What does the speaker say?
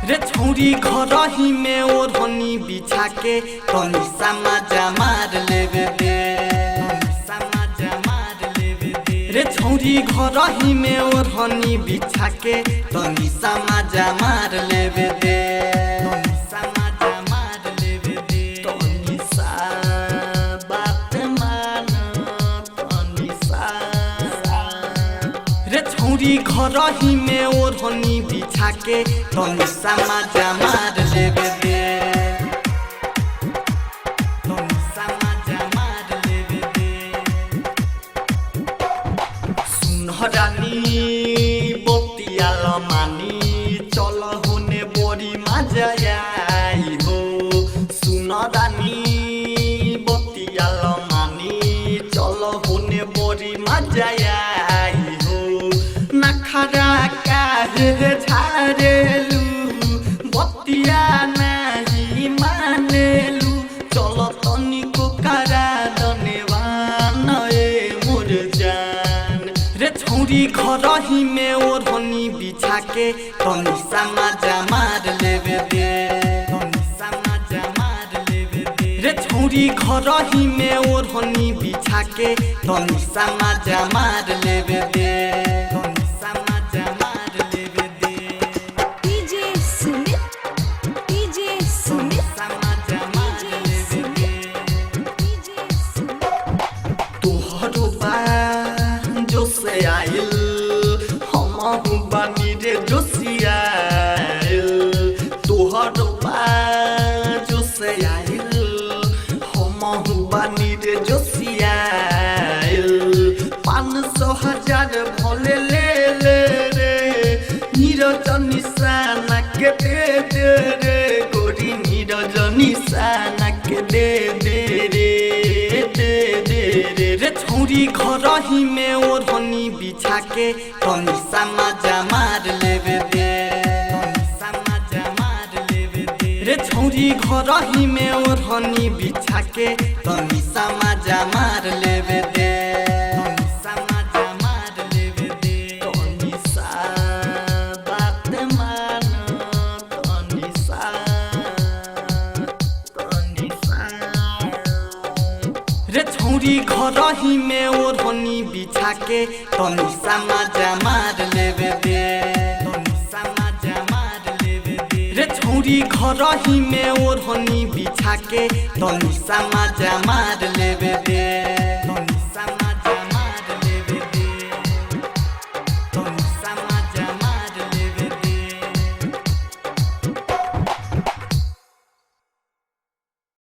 रे छौरी घर ही में ओढ़नी बिछा के तनी समाजा मार लेवे दे, समाजा मार लेवे दे। रे छौरी घर ही में ओढ़नी बिछा के तनी समाजा मार लेवे दे, समाजा मार लेवे दे। तनी सा बात मान, तनी सा। रे छौरी घर ही में ओढ़नी बिछा के तनी समाजा मार लेवे दे, तनी समाजा मार लेवे दे। सुन रानी बतियाल मानी चल होने बड़ी मजा आई हो। सुन रानी बतियाल मानी चल होने बड़ी मजा आई हो। नखरा काहे झारेलू बतिया नहीं मानेलू, चलो तनिको करा दनेवान ए मोर जान। रे छौरी घर ही में ओढ़नी बिछा के तनी समाजा मार लेवे दे, तनी समाजा मार लेवे दे। रे छौरी घर ही में ओढ़नी बिछा के तनी समाजा मार लेवे दे, तनी समाजा मार लेवे दे। डीजे सुमित, डीजे सुमित, समाजा मार लेवे दे। डीजे सुमित। तोहरो बा जो से आइल हमहु बानी रे जोसियाइल। तोहरो बा जो से आइल हमहु बानी रे जोसियाइल। 500,000 भले ले ले रे नीरज निशाना के दे दे रे गोरी नीरज निशाना के दे दे रे दे दे रे। रे छौरी घर ही में ओढ़नी बिछा के तनी समाजा मार लेवे दे, तनी समाजा मार लेवे दे। रे छौरी घर ही में ओढ़नी बिछा के तनी समाजा मार लेवे दे, तनी समाजा मार लेवे दे। तनी सा बात मान, तनी सा, तनी सा। रे छौरी घर ही में ओढ़नी बिछा के तनी समाजा मार लेवे दे, तनी समाजा मार लेवे दे। रे छौरी घर ही में ओढ़नी बिछा के तनी समाजा मार लेवे दे, तनी